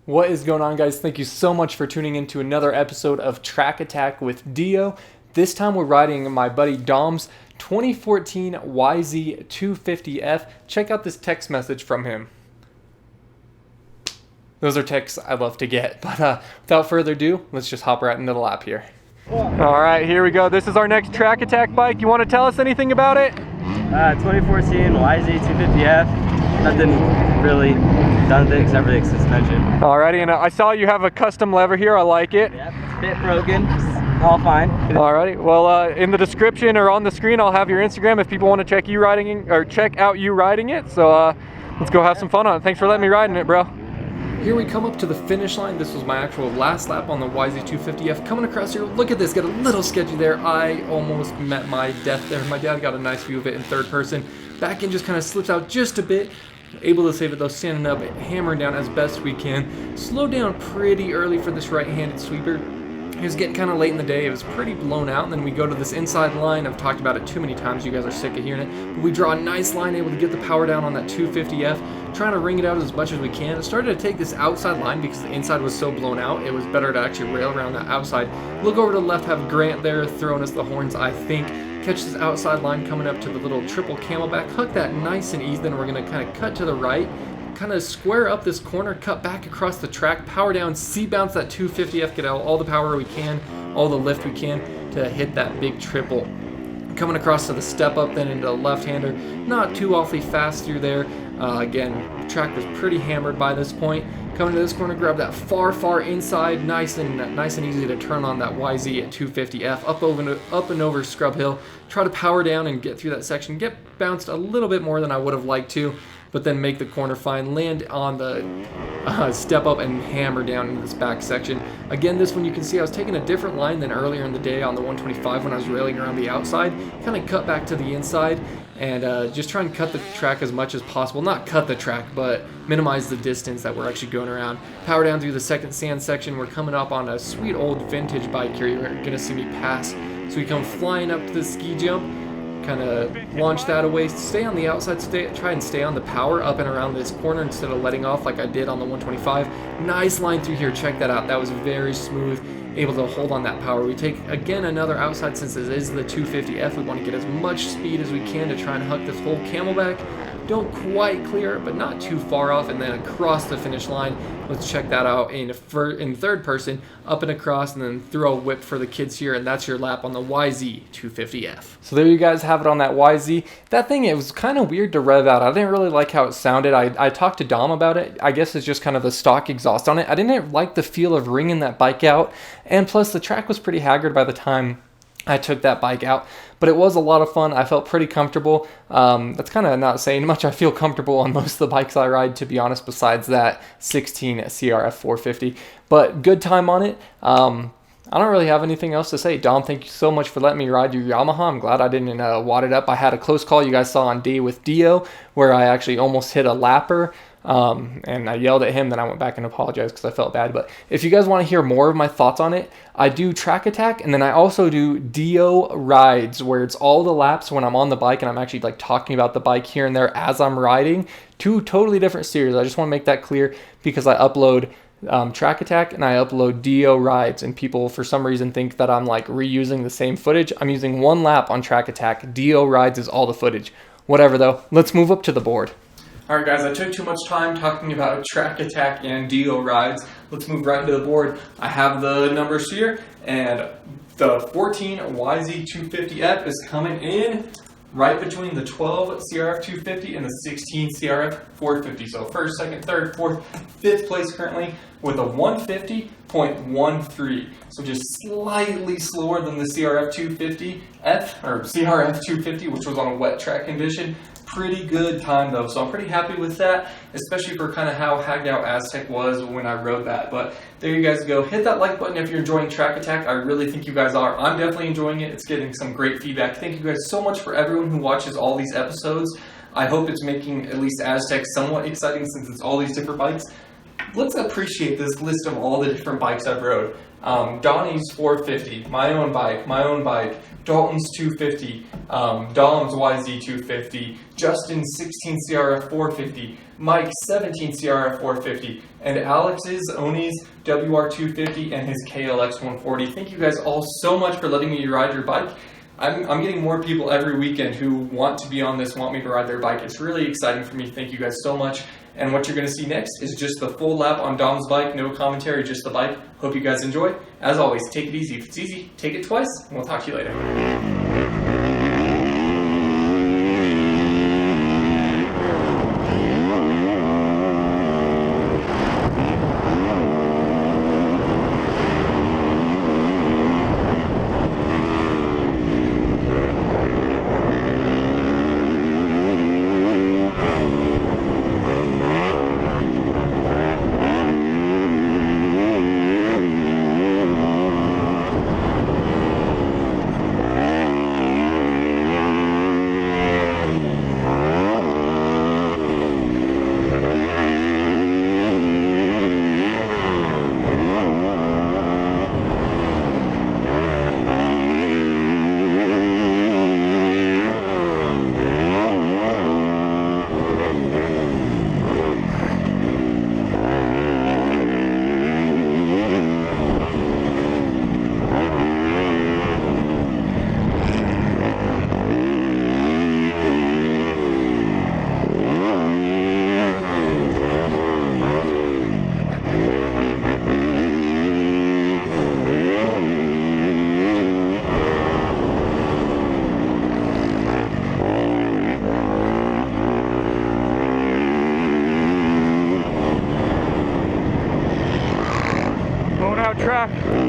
What is going on, guys? Thank you so much for tuning in to another episode of Track Attack with DeeO. This time we're riding my buddy Dom's 2014 YZ250F. Check out this text message from him. Those are texts I love to get. But without further ado, let's just hop right into the lap here. All right, here we go. This is our next Track Attack bike. You want to tell us anything about it? 2014 YZ250F. Nothing really done with it except for the suspension. Alrighty, and I saw you have a custom lever here. I like it. Yep, it's a bit broken. It's all fine. Alrighty, well, in the description or on the screen, I'll have your Instagram if people want to check out you riding it. So let's go have some fun on it. Thanks for letting me ride in it, bro. Here we come up to the finish line. This was my actual last lap on the YZ250F. Coming across here, look at this, got a little sketchy there. I almost met my death there. My dad got a nice view of it in third person. Back end just kind of slips out just a bit. Able to save it though, standing up, hammering down as best we can. Slowed down pretty early for this right-handed sweeper. It was getting kind of late in the day. It was pretty blown out, and then we go to this inside line. I've talked about it too many times. You guys are sick of hearing it. But we draw a nice line, able to get the power down on that 250F, trying to wring it out as much as we can. I started to take this outside line because the inside was so blown out. It was better to actually rail around that outside. Look over to the left, have Grant there throwing us the horns, I think. Catch this outside line coming up to the little triple camelback. Hook that nice and easy. Then we're going to kind of cut to the right. Kind of square up this corner, cut back across the track, power down, C-bounce that 250F, get out all the power we can, all the lift we can to hit that big triple. Coming across to the step up, then into the left-hander, not too awfully fast through there. Again, track was pretty hammered by this point. Coming to this corner, grab that far inside, nice and easy to turn on that YZ at 250F, up and over Scrub Hill. Try to power down and get through that section, get bounced a little bit more than I would have liked to, but then make the corner fine, land on the step up and hammer down into this back section. Again, this one you can see I was taking a different line than earlier in the day on the 125 when I was railing around the outside. Kind of cut back to the inside and just try and cut the track as much as possible. Not cut the track, but minimize the distance that we're actually going around. Power down through the second sand section. We're coming up on a sweet old vintage bike here. You're gonna see me pass. So we come flying up to the ski jump, kind of launch that away, stay on the outside, try and stay on the power up and around this corner instead of letting off like I did on the 125. Nice line through here, check that out. That was very smooth, able to hold on that power. We take again another outside since this is the 250F. We want to get as much speed as we can to try and huck this whole camelback. Don't quite clear it, but not too far off, and then across the finish line. Let's check that out in third person, up and across, and then throw a whip for the kids here, and that's your lap on the YZ250F. So there you guys have it on that YZ. That thing, it was kind of weird to rev out. I didn't really like how it sounded. I talked to Dom about it. I guess it's just kind of the stock exhaust on it. I didn't like the feel of ringing that bike out, and plus the track was pretty haggard by the time I took that bike out, but it was a lot of fun. I felt pretty comfortable. That's kind of not saying much. I feel comfortable on most of the bikes I ride, to be honest, besides that 16 CRF 450, but good time on it. I don't really have anything else to say. Dom, thank you so much for letting me ride your Yamaha. I'm glad I didn't wad it up. I had a close call you guys saw on D with DeeO where I actually almost hit a lapper. And I yelled at him, then I went back and apologized because I felt bad. But if you guys want to hear more of my thoughts on it, I do Track Attack, and then I also do DeeO Rides, where it's all the laps when I'm on the bike and I'm actually like talking about the bike here and there as I'm riding. Two totally different series. I just want to make that clear because I upload Track Attack and I upload DeeO Rides, and people for some reason think that I'm like reusing the same footage. I'm using one lap on Track Attack. DeeO Rides is all the footage. Whatever though, let's move up to the board. Alright guys, I took too much time talking about Track Attack and DeeO Rides. Let's move right into the board. I have the numbers here, and the 14 YZ250F is coming in right between the 12 CRF 250 and the 16 CRF 450. So first, second, third, fourth, fifth place currently with a 150.13. So just slightly slower than the CRF 250F, or CRF 250, which was on a wet track condition. Pretty good time though, so I'm pretty happy with that, especially for kind of how hagged out Aztec was when I rode that. But there you guys go. Hit that like button if you're enjoying Track Attack. I really think you guys are. I'm definitely enjoying it. It's getting some great feedback. Thank you guys so much for everyone who watches all these episodes. I hope it's making at least Aztec somewhat exciting since it's all these different bikes. Let's appreciate this list of all the different bikes I've rode. Donnie's 450, my own bike, Dalton's 250, Dahlm's YZ250, Justin's 16 CRF 450, Mike's 17 CRF 450, and Alex's Oni's WR250 and his KLX 140. Thank you guys all so much for letting me ride your bike. I'm getting more people every weekend who want to be on this, want me to ride their bike. It's really exciting for me. Thank you guys so much. And what you're going to see next is just the full lap on Dom's bike, no commentary, just the bike. Hope you guys enjoy. As always, take it easy. If it's easy, take it twice, and we'll talk to you later. Track.